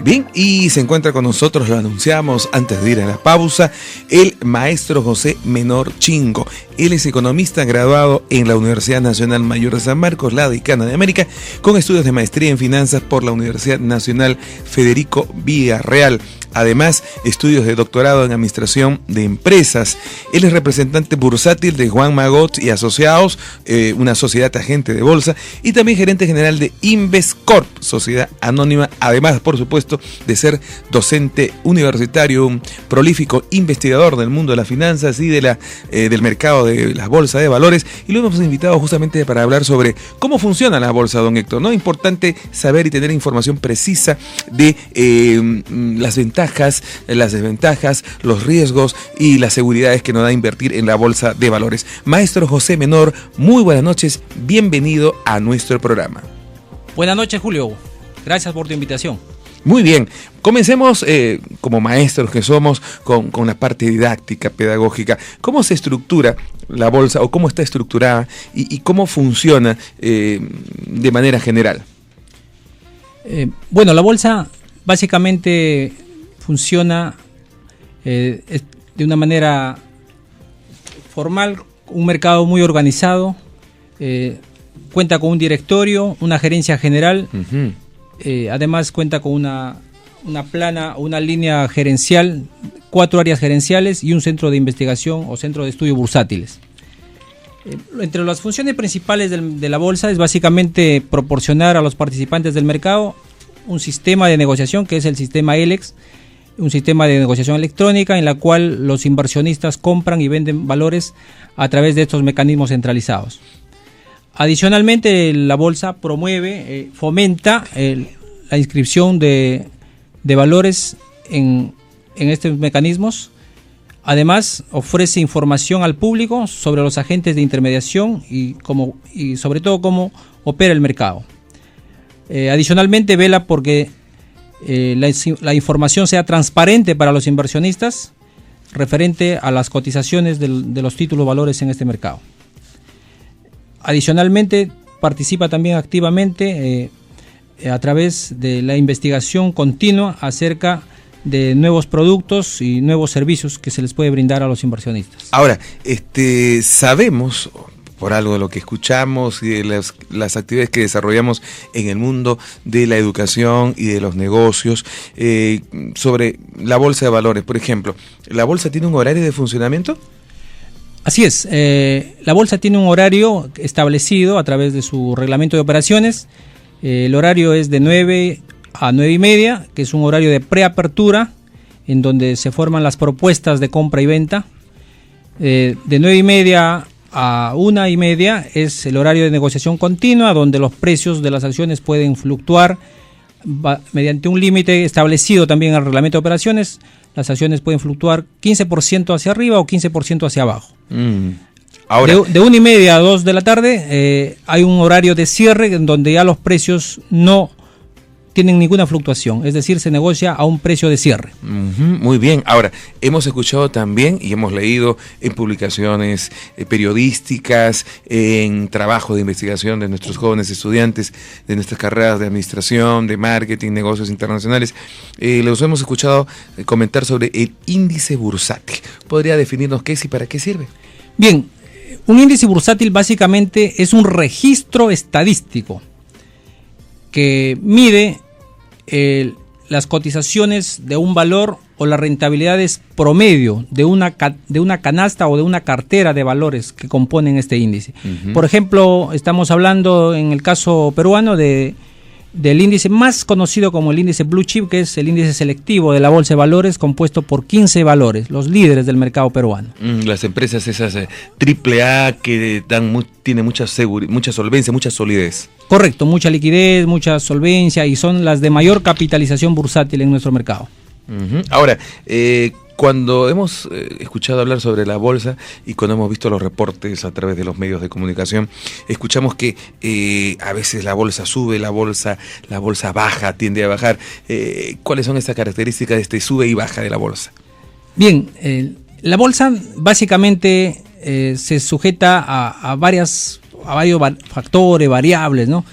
Bien, y se encuentra con nosotros, lo anunciamos antes de ir a la pausa, el maestro José Menor Chingo. Él es economista graduado en la Universidad Nacional Mayor de San Marcos, la Decana de América, con estudios de maestría en finanzas por la Universidad Nacional Federico Villarreal. Además, estudios de doctorado en administración de empresas. Él es representante bursátil de Juan Magot y Asociados, una sociedad agente de bolsa, y también gerente general de Investcorp, sociedad anónima, además, por supuesto, de ser docente universitario, un prolífico investigador del mundo de las finanzas y de del mercado de las bolsas de valores. Y lo hemos invitado justamente para hablar sobre cómo funciona la bolsa, don Héctor, ¿no? Importante saber y tener información precisa de las ventajas, las desventajas, los riesgos y las seguridades que nos da invertir en la bolsa de valores. Maestro José Menor, muy buenas noches, bienvenido a nuestro programa. Buenas noches, Julio, gracias por tu invitación. Muy bien, comencemos como maestros que somos con la parte didáctica, pedagógica. ¿Cómo se estructura la bolsa o cómo está estructurada y cómo funciona de manera general? Bueno, la bolsa básicamente funciona de una manera formal, un mercado muy organizado, cuenta con un directorio, una gerencia general. Uh-huh. Además cuenta con una línea gerencial, 4 áreas gerenciales y un centro de investigación o centro de estudio bursátiles. Entre las funciones principales de la bolsa es básicamente proporcionar a los participantes del mercado un sistema de negociación que es el sistema ELEX, un sistema de negociación electrónica en la cual los inversionistas compran y venden valores a través de estos mecanismos centralizados. Adicionalmente, la bolsa promueve, fomenta la inscripción de valores en estos mecanismos. Además, ofrece información al público sobre los agentes de intermediación y sobre todo cómo opera el mercado. Adicionalmente, vela porque la información sea transparente para los inversionistas referente a las cotizaciones de los títulos valores en este mercado. Adicionalmente, participa también activamente a través de la investigación continua acerca de nuevos productos y nuevos servicios que se les puede brindar a los inversionistas. Ahora, sabemos, por algo de lo que escuchamos y de las actividades que desarrollamos en el mundo de la educación y de los negocios, sobre la bolsa de valores, por ejemplo, ¿la bolsa tiene un horario de funcionamiento? Así es, la bolsa tiene un horario establecido a través de su reglamento de operaciones. El horario es de 9 a 9 y media, que es un horario de preapertura, en donde se forman las propuestas de compra y venta. De 9 y media a 1 y media es el horario de negociación continua, donde los precios de las acciones pueden fluctuar mediante un límite establecido también en el reglamento de operaciones. Las acciones pueden fluctuar 15% hacia arriba o 15% hacia abajo. Ahora, de 1 y media a 2 de la tarde hay un horario de cierre en donde ya los precios no tienen ninguna fluctuación, es decir, se negocia a un precio de cierre. Muy bien. Ahora, hemos escuchado también y hemos leído en publicaciones periodísticas, en trabajo de investigación de nuestros jóvenes estudiantes, de nuestras carreras de administración, de marketing, negocios internacionales, los hemos escuchado comentar sobre el índice bursátil. ¿Podría definirnos qué es y para qué sirve? Bien, un índice bursátil básicamente es un registro estadístico que mide las cotizaciones de un valor o las rentabilidades promedio de una canasta o de una cartera de valores que componen este índice. Uh-huh. Por ejemplo, estamos hablando en el caso peruano del índice más conocido como el índice Blue Chip, que es el índice selectivo de la bolsa de valores compuesto por 15 valores, los líderes del mercado peruano. Las empresas esas AAA que tienen mucha solvencia, mucha solidez. Correcto, mucha liquidez, mucha solvencia y son las de mayor capitalización bursátil en nuestro mercado. Uh-huh. Ahora, cuando hemos escuchado hablar sobre la bolsa y cuando hemos visto los reportes a través de los medios de comunicación, escuchamos que a veces la bolsa sube, la bolsa baja, tiende a bajar. ¿Cuáles son estas características de este sube y baja de la bolsa? Bien, la bolsa básicamente se sujeta a varios factores, variables, ¿no?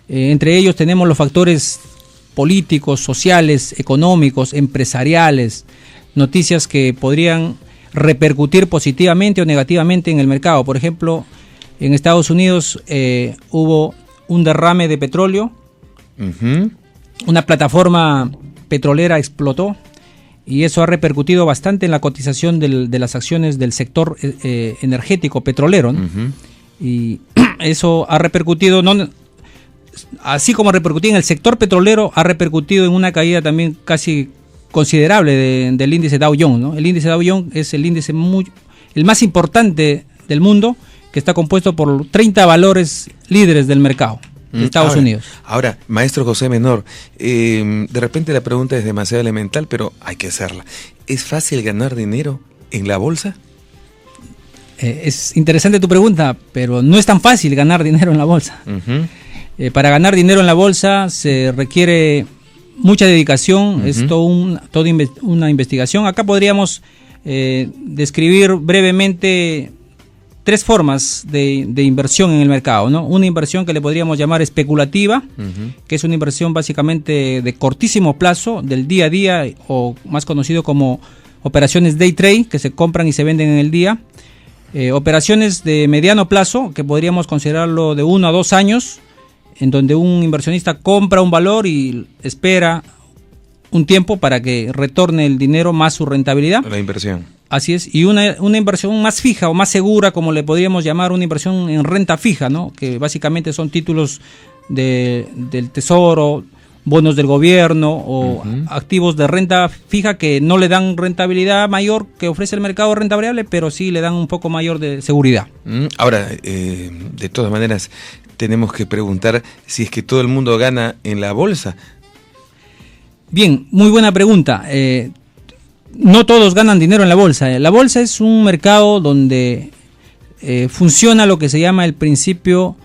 Entre ellos tenemos los factores políticos, sociales, económicos, empresariales, noticias que podrían repercutir positivamente o negativamente en el mercado. Por ejemplo, en Estados Unidos hubo un derrame de petróleo, una plataforma petrolera explotó y eso ha repercutido bastante en la cotización de las acciones del sector energético petrolero, ¿no? Y eso ha repercutido, así como repercutía en el sector petrolero, ha repercutido en una caída también casi considerable del índice Dow Jones, ¿no? El índice Dow Jones es el índice el más importante del mundo, que está compuesto por 30 valores líderes del mercado de Estados Unidos. Ahora, maestro José Menor, de repente la pregunta es demasiado elemental, pero hay que hacerla. ¿Es fácil ganar dinero en la bolsa? Es interesante tu pregunta, pero no es tan fácil ganar dinero en la bolsa. Para ganar dinero en la bolsa se requiere mucha dedicación, es toda una investigación. Acá podríamos describir brevemente 3 formas de inversión en el mercado, ¿no? Una inversión que le podríamos llamar especulativa, que es una inversión básicamente de cortísimo plazo, del día a día, o más conocido como operaciones day trade, que se compran y se venden en el día. Operaciones de mediano plazo, que podríamos considerarlo de 1 a 2 años, en donde un inversionista compra un valor y espera un tiempo para que retorne el dinero más su rentabilidad. La inversión. Así es, y una inversión más fija o más segura, como le podríamos llamar, una inversión en renta fija, ¿no? Que básicamente son títulos del tesoro, bonos del gobierno o activos de renta fija que no le dan rentabilidad mayor que ofrece el mercado de renta variable, pero sí le dan un poco mayor de seguridad. Ahora, de todas maneras, tenemos que preguntar si es que todo el mundo gana en la bolsa. Bien, muy buena pregunta. No todos ganan dinero en la bolsa. La bolsa es un mercado donde funciona lo que se llama el principio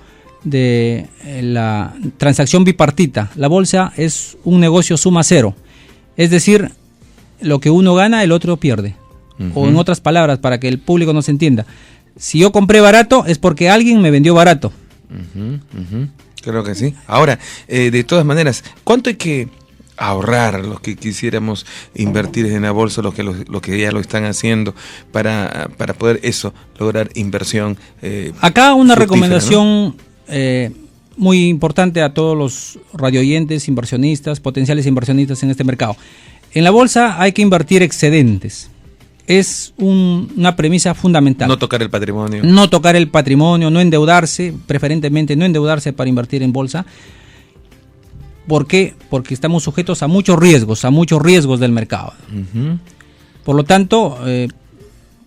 de la transacción bipartita. La bolsa es un negocio suma cero. Es decir, lo que uno gana, el otro pierde. O en otras palabras, para que el público nos entienda, si yo compré barato es porque alguien me vendió barato. Creo que sí. Ahora, de todas maneras, ¿cuánto hay que ahorrar los que quisiéramos invertir en la bolsa, los que ya lo están haciendo para poder lograr inversión? Acá una recomendación, ¿no? Muy importante a todos los radioyentes, inversionistas, potenciales inversionistas en este mercado. En la bolsa hay que invertir excedentes. Es una premisa fundamental. No tocar el patrimonio. No tocar el patrimonio, no endeudarse, preferentemente no endeudarse para invertir en bolsa. ¿Por qué? Porque estamos sujetos a muchos riesgos del mercado. Por lo tanto,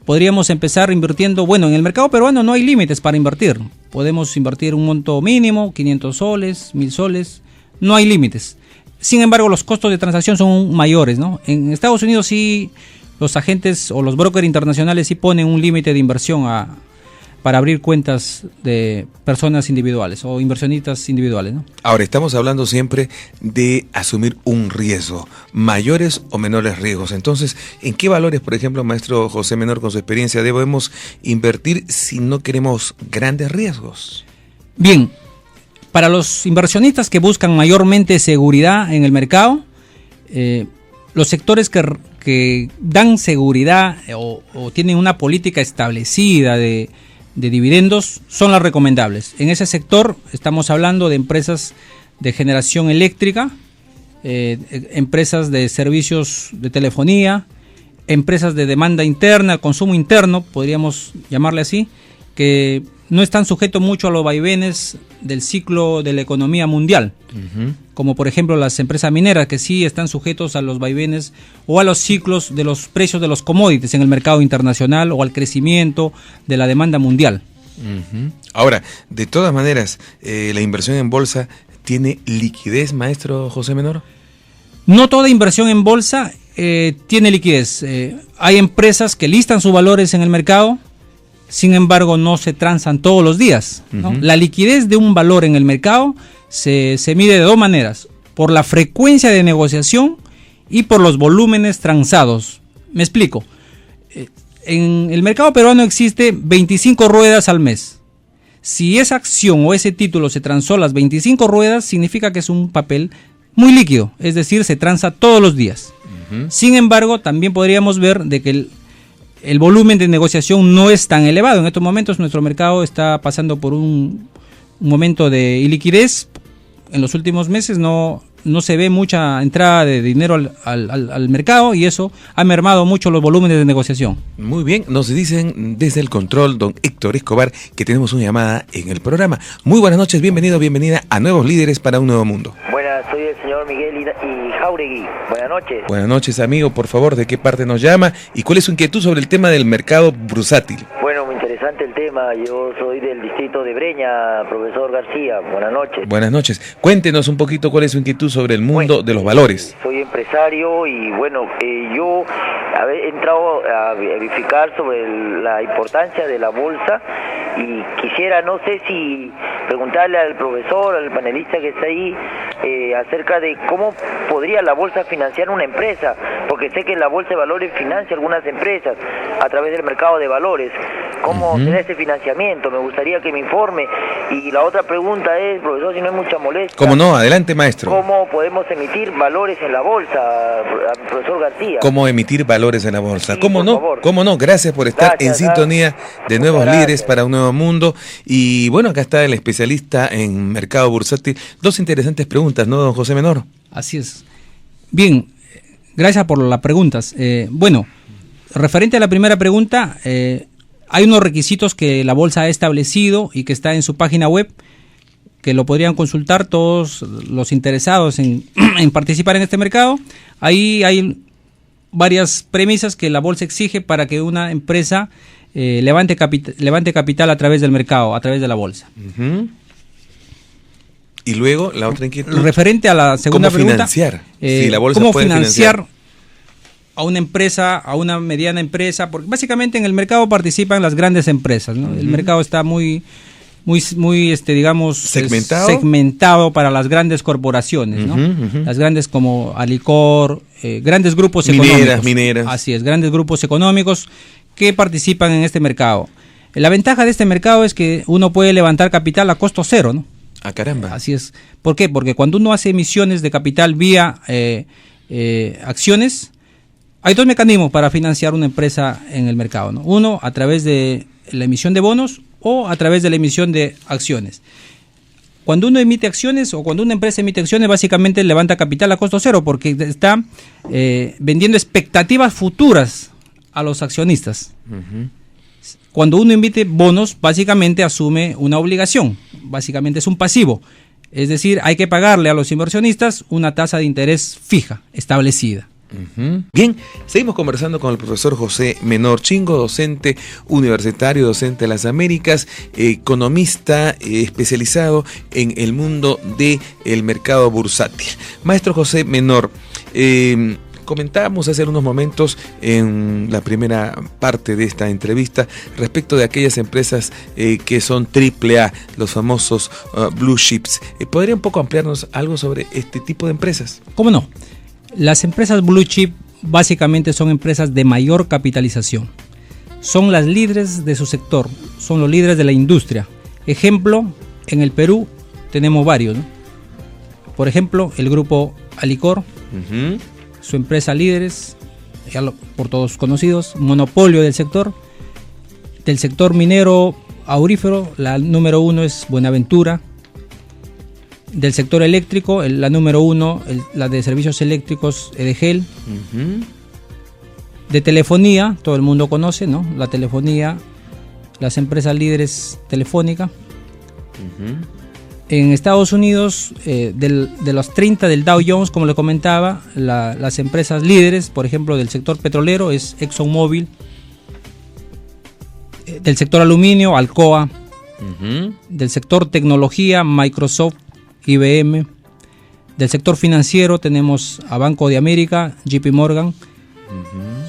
podríamos empezar invirtiendo, en el mercado peruano no hay límites para invertir. Podemos invertir un monto mínimo, 500 soles, 1000 soles, no hay límites. Sin embargo, los costos de transacción son mayores, ¿no? En Estados Unidos sí, los agentes o los brokers internacionales sí ponen un límite de inversión para abrir cuentas de personas individuales o inversionistas individuales, ¿no? Ahora, estamos hablando siempre de asumir un riesgo, mayores o menores riesgos. Entonces, ¿en qué valores, por ejemplo, maestro José Menor, con su experiencia, debemos invertir si no queremos grandes riesgos? Bien, para los inversionistas que buscan mayormente seguridad en el mercado, los sectores que dan seguridad o tienen una política establecida de dividendos son las recomendables. En ese sector estamos hablando de empresas de generación eléctrica, empresas de servicios de telefonía, empresas de demanda interna, consumo interno, podríamos llamarle así, que no están sujetos mucho a los vaivenes del ciclo de la economía mundial, como por ejemplo las empresas mineras, que sí están sujetos a los vaivenes o a los ciclos de los precios de los commodities en el mercado internacional o al crecimiento de la demanda mundial. Ahora, de todas maneras, ¿la inversión en bolsa tiene liquidez, maestro José Menor? No toda inversión en bolsa tiene liquidez. Hay empresas que listan sus valores en el mercado, sin embargo no se transan todos los días, ¿no? La liquidez de un valor en el mercado se mide de 2 maneras: por la frecuencia de negociación y por los volúmenes transados. Me explico. En el mercado peruano existe 25 ruedas al mes. Si esa acción o ese título se transó las 25 ruedas, significa que es un papel muy líquido, es decir, se transa todos los días. Sin embargo, también podríamos ver de que el volumen de negociación no es tan elevado. En estos momentos nuestro mercado está pasando por un momento de iliquidez. En los últimos meses no se ve mucha entrada de dinero al mercado, y eso ha mermado mucho los volúmenes de negociación. Muy bien, nos dicen desde el control, don Héctor Escobar, que tenemos una llamada en el programa. Muy buenas noches, bienvenido, bienvenida a Nuevos Líderes para un Nuevo Mundo. Buenas, soy el señor Miguel y Jauregui. Buenas noches. Buenas noches, amigo, por favor, ¿de qué parte nos llama? ¿Y cuál es su inquietud sobre el tema del mercado bursátil? Bueno, muy interesante el tema. Yo soy del distrito de Breña, profesor García. Buenas noches. Buenas noches. Cuéntenos un poquito cuál es su inquietud sobre el mundo de los valores. Soy empresario y bueno, yo he entrado a verificar sobre la importancia de la bolsa y quisiera, no sé si preguntarle al profesor, al panelista que está ahí, acerca de cómo podría la bolsa financiar una empresa, porque sé que la bolsa de valores financia algunas empresas a través del mercado de valores. ¿Cómo será ese financiamiento? Me gustaría que me informe. Y la otra pregunta es, profesor, si no hay mucha molestia. ¿Cómo no? Adelante, maestro. ¿Cómo podemos emitir valores en la bolsa, profesor García? ¿Cómo emitir valores en la bolsa? Sí, ¿Cómo no? favor. ¿Cómo no? Gracias por estar en sintonía de Nuevos Líderes para un Nuevo Mundo. Y bueno, acá está el especialista en mercado bursátil. Dos interesantes preguntas, ¿no, don José Menor? Así es. Bien, gracias por las preguntas. Bueno, referente a la primera pregunta, hay unos requisitos que la bolsa ha establecido y que está en su página web, que lo podrían consultar todos los interesados en participar en este mercado. Ahí hay varias premisas que la bolsa exige para que una empresa levante capital a través del mercado, a través de la bolsa. Y luego, la otra inquietud. Referente a la segunda pregunta. ¿Cómo financiar? Si la bolsa ¿cómo puede financiar a una empresa, a una mediana empresa? Porque básicamente en el mercado participan las grandes empresas, ¿no? El mercado está muy digamos, segmentado para las grandes corporaciones, ¿no? Las grandes como Alicor, grandes grupos económicos. Mineras. Así es, grandes grupos económicos que participan en este mercado. La ventaja de este mercado es que uno puede levantar capital a costo cero, ¿no? Ah, caramba. Así es. ¿Por qué? Porque cuando uno hace emisiones de capital vía acciones, hay dos mecanismos para financiar una empresa en el mercado, ¿no? Uno, a través de la emisión de bonos, o a través de la emisión de acciones. Cuando uno emite acciones o cuando una empresa emite acciones, básicamente levanta capital a costo cero, porque está vendiendo expectativas futuras a los accionistas. Cuando uno emite bonos, básicamente asume una obligación, básicamente es un pasivo, es decir, hay que pagarle a los inversionistas una tasa de interés fija, establecida. Bien, seguimos conversando con el profesor José Menor Chingo, docente universitario, docente de las Américas, economista especializado en el mundo del mercado bursátil. Maestro José Menor, comentábamos hace unos momentos en la primera parte de esta entrevista respecto de aquellas empresas que son AAA, los famosos blue chips. ¿Podría un poco ampliarnos algo sobre este tipo de empresas? ¿Cómo no? Las empresas blue chip básicamente son empresas de mayor capitalización. Son las líderes de su sector, son los líderes de la industria. Ejemplo, en el Perú tenemos varios, ¿no? Por ejemplo, el grupo Alicor, su empresa líderes, por todos conocidos, monopolio del sector minero aurífero, la número 1 es Buenaventura. Del sector eléctrico, la número 1, la de servicios eléctricos, Edegel. De telefonía, todo el mundo conoce, ¿no? La telefonía, las empresas líderes Telefónica. En Estados Unidos, de los 30 del Dow Jones, como le comentaba, las empresas líderes, por ejemplo, del sector petrolero es ExxonMobil. Del sector aluminio, Alcoa. Del sector tecnología, Microsoft, IBM. Del sector financiero tenemos a Banco de América, JP Morgan.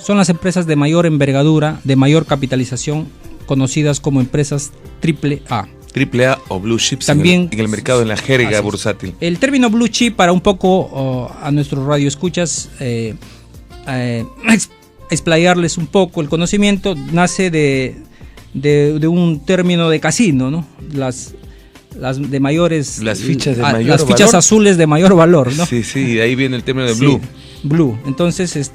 Son las empresas de mayor envergadura, de mayor capitalización, conocidas como empresas AAA. AAA o blue chips también, en el mercado, en la jerga bursátil. El término blue chip, para un poco a nuestros radioescuchas explayarles un poco el conocimiento, nace de un término de casino, ¿no? las de mayores, las fichas de mayor las fichas valor. azules de mayor valor, ¿no? Sí, sí, ahí viene el término de Sí, blue. Blue. Entonces,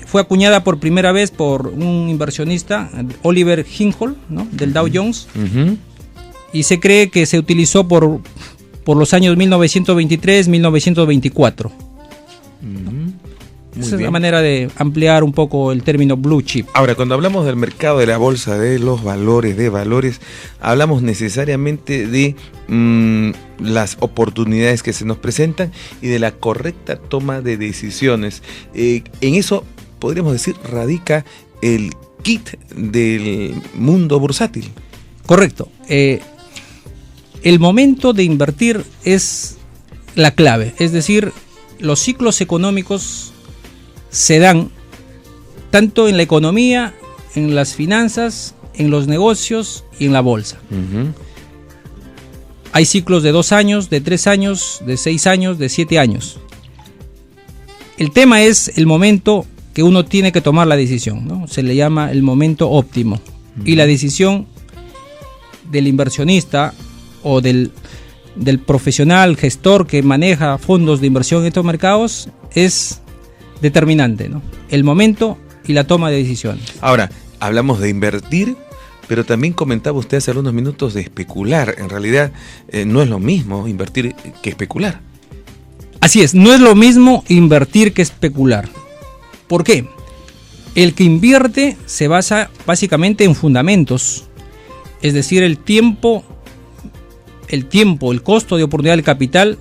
fue acuñada por primera vez por un inversionista, Oliver Hinkle, ¿no? Del Dow Jones, y se cree que se utilizó por los años 1923-1924. Esa es la manera de ampliar un poco el término blue chip. Ahora, cuando hablamos del mercado de la bolsa, de los valores, hablamos necesariamente de las oportunidades que se nos presentan y de la correcta toma de decisiones. En eso, podríamos decir, radica el kit del mundo bursátil. Correcto. El momento de invertir es la clave, es decir, los ciclos económicos se dan tanto en la economía, en las finanzas, en los negocios y en la bolsa. Hay ciclos de 2 años, de 3 años, de 6 años, de 7 años. El tema es el momento que uno tiene que tomar la decisión, ¿no? Se le llama el momento óptimo. Y la decisión del inversionista o del profesional gestor que maneja fondos de inversión en estos mercados es determinante, ¿no? El momento y la toma de decisiones. Ahora, hablamos de invertir, pero también comentaba usted hace algunos minutos de especular. En realidad, no es lo mismo invertir que especular. Así es, no es lo mismo invertir que especular. ¿Por qué? El que invierte se basa básicamente en fundamentos, es decir, el costo de oportunidad del capital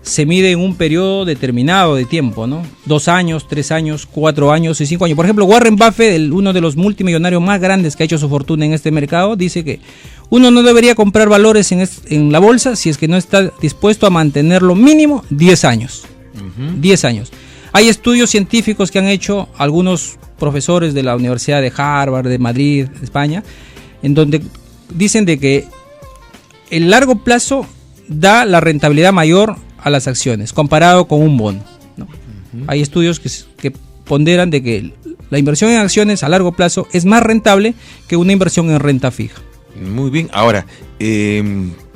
se mide en un periodo determinado de tiempo, ¿no? 2 años, 3 años, 4 años y 5 años. Por ejemplo, Warren Buffett, uno de los multimillonarios más grandes que ha hecho su fortuna en este mercado, dice que uno no debería comprar valores en la bolsa si es que no está dispuesto a mantenerlo mínimo 10 años. 10 años. Hay estudios científicos que han hecho algunos profesores de la Universidad de Harvard, de Madrid, de España, en donde dicen de que el largo plazo da la rentabilidad mayor a las acciones comparado con un bono, ¿no? Hay estudios que ponderan de que la inversión en acciones a largo plazo es más rentable que una inversión en renta fija. Muy bien. Ahora,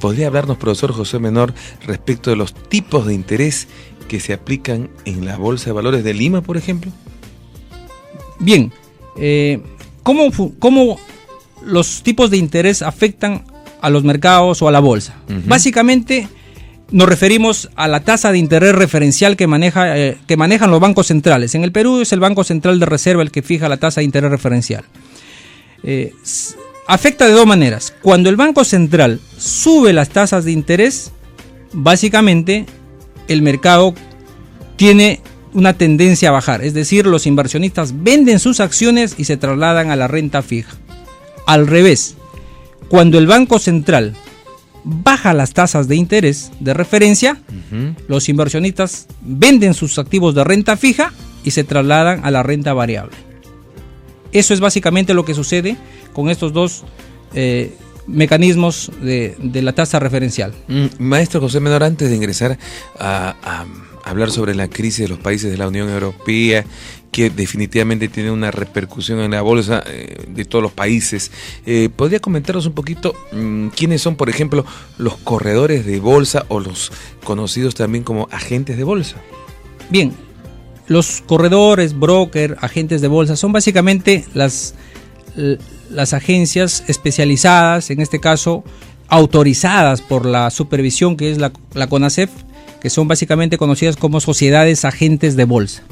¿podría hablarnos, profesor José Menor, respecto de los tipos de interés que se aplican en la Bolsa de Valores de Lima, por ejemplo? Bien, ¿cómo los tipos de interés afectan a los mercados o a la bolsa? Básicamente nos referimos a la tasa de interés referencial que manejan los bancos centrales. En el Perú es el Banco Central de Reserva el que fija la tasa de interés referencial. Afecta de 2 maneras. Cuando el Banco Central sube las tasas de interés, básicamente el mercado tiene una tendencia a bajar. Es decir, los inversionistas venden sus acciones y se trasladan a la renta fija. Al revés, cuando el Banco Central baja las tasas de interés de referencia, los inversionistas venden sus activos de renta fija y se trasladan a la renta variable. Eso es básicamente lo que sucede con estos dos mecanismos de la tasa referencial. Maestro José Menor, antes de ingresar a hablar sobre la crisis de los países de la Unión Europea, que definitivamente tiene una repercusión en la bolsa de todos los países, ¿podría comentarnos un poquito quiénes son, por ejemplo, los corredores de bolsa o los conocidos también como agentes de bolsa? Bien, los corredores, broker, agentes de bolsa son básicamente las agencias especializadas, en este caso autorizadas por la supervisión que es la CONACEF, que son básicamente conocidas como sociedades agentes de bolsa.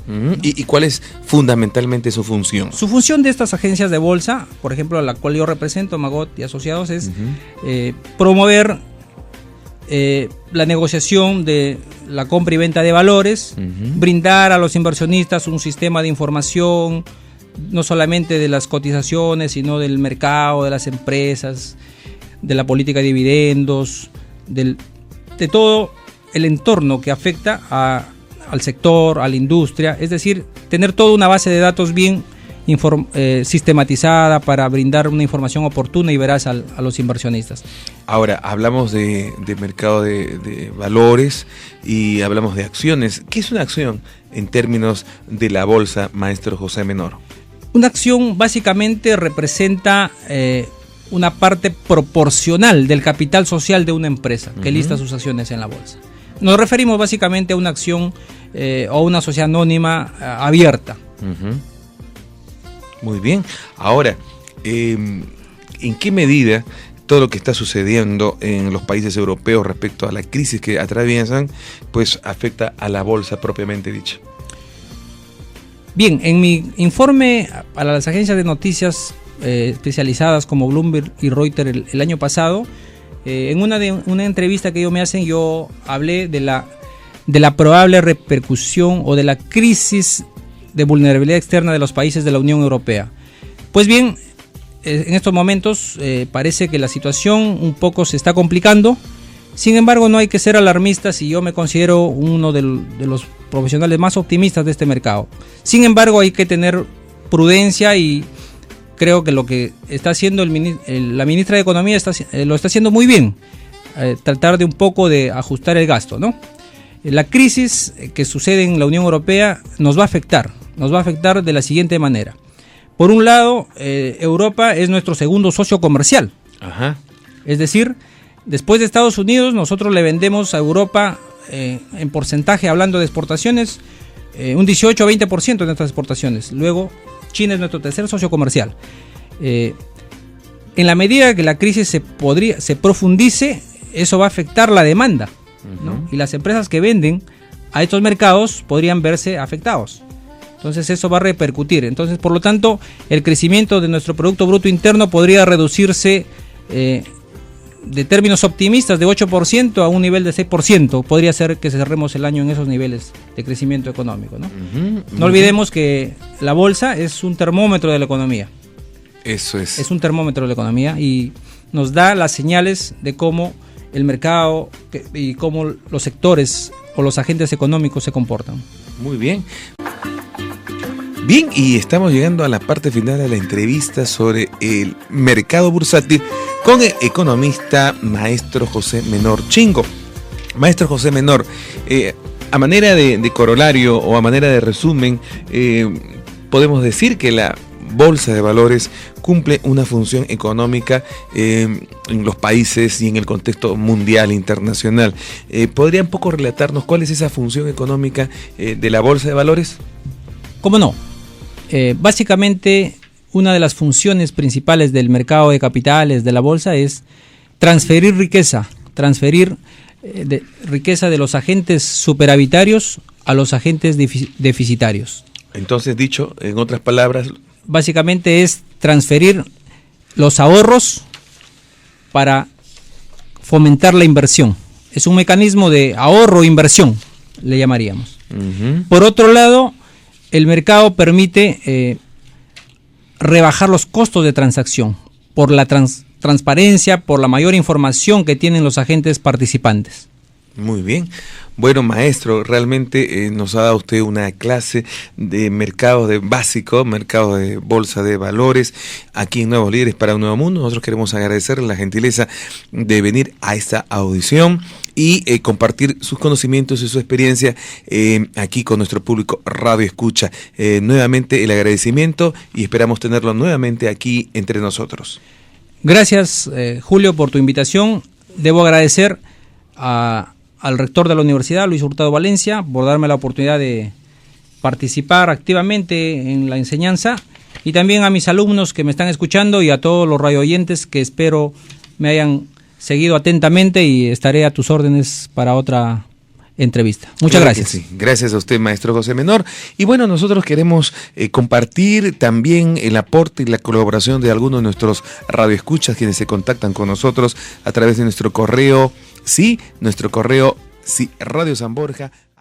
¿Y cuál es fundamentalmente su función? Su función de estas agencias de bolsa, por ejemplo, la cual yo represento, Magot y Asociados, es promover la negociación de la compra y venta de valores, brindar a los inversionistas un sistema de información, no solamente de las cotizaciones, sino del mercado, de las empresas, de la política de dividendos, de todo el entorno que afecta al sector, a la industria, es decir, tener toda una base de datos bien sistematizada para brindar una información oportuna y veraz a los inversionistas. Ahora, hablamos de mercado de valores y hablamos de acciones. ¿Qué es una acción en términos de la bolsa, maestro José Menor? Una acción básicamente representa una parte proporcional del capital social de una empresa que lista sus acciones en la bolsa. Nos referimos básicamente a una acción o una sociedad anónima abierta. Muy bien. Ahora, ¿en qué medida todo lo que está sucediendo en los países europeos respecto a la crisis que atraviesan, pues afecta a la bolsa propiamente dicha? Bien, en mi informe para las agencias de noticias especializadas como Bloomberg y Reuters el año pasado, en una entrevista que ellos me hacen, yo hablé de la probable repercusión o de la crisis de vulnerabilidad externa de los países de la Unión Europea. Pues bien, en estos momentos parece que la situación un poco se está complicando. Sin embargo, no hay que ser alarmistas y yo me considero uno de los profesionales más optimistas de este mercado. Sin embargo, hay que tener prudencia y creo que lo que está haciendo la ministra de Economía lo está haciendo muy bien. Tratar de un poco de ajustar el gasto, ¿no? La crisis que sucede en la Unión Europea nos va a afectar de la siguiente manera. Por un lado, Europa es nuestro segundo socio comercial. Ajá. Es decir, después de Estados Unidos, nosotros le vendemos a Europa, en porcentaje, hablando de exportaciones, un 18 o 20% de nuestras exportaciones. Luego, China es nuestro tercer socio comercial. En la medida que la crisis se profundice, eso va a afectar la demanda, ¿no? Y las empresas que venden a estos mercados podrían verse afectados. Entonces eso va a repercutir. Entonces, por lo tanto, el crecimiento de nuestro Producto Bruto Interno podría reducirse de términos optimistas de 8% a un nivel de 6%. Podría ser que cerremos el año en esos niveles de crecimiento económico, ¿no? No olvidemos que la bolsa es un termómetro de la economía. Eso es. Es un termómetro de la economía y nos da las señales de cómo el mercado y cómo los sectores o los agentes económicos se comportan. Muy bien. Bien, y estamos llegando a la parte final de la entrevista sobre el mercado bursátil con el economista maestro José Menor Chingo. Maestro José Menor, a manera de corolario o a manera de resumen, podemos decir que la bolsa de valores cumple una función económica en los países y en el contexto mundial, internacional. ¿Podría un poco relatarnos cuál es esa función económica de la bolsa de valores? ¿Cómo no? Básicamente, una de las funciones principales del mercado de capitales, de la bolsa, es transferir riqueza de los agentes superavitarios a los agentes deficitarios. Entonces, dicho en otras palabras, básicamente es transferir los ahorros para fomentar la inversión. Es un mecanismo de ahorro e inversión, le llamaríamos. Por otro lado, el mercado permite rebajar los costos de transacción por la transparencia, por la mayor información que tienen los agentes participantes. Muy bien. Bueno, maestro, realmente nos ha dado usted una clase de mercado básico, mercado de bolsa de valores, aquí en Nuevos Líderes para un Nuevo Mundo. Nosotros queremos agradecerle la gentileza de venir a esta audición y compartir sus conocimientos y su experiencia aquí con nuestro público Radio Escucha. Nuevamente el agradecimiento y esperamos tenerlo nuevamente aquí entre nosotros. Gracias, Julio, por tu invitación. Debo agradecer al rector de la universidad, Luis Hurtado Valencia, por darme la oportunidad de participar activamente en la enseñanza, y también a mis alumnos que me están escuchando y a todos los radioyentes que espero me hayan seguido atentamente, y estaré a tus órdenes para otra entrevista. Muchas gracias. Sí. Gracias a usted, maestro José Menor. Y bueno, nosotros queremos compartir también el aporte y la colaboración de algunos de nuestros radioescuchas, quienes se contactan con nosotros a través de nuestro correo, radiosanborja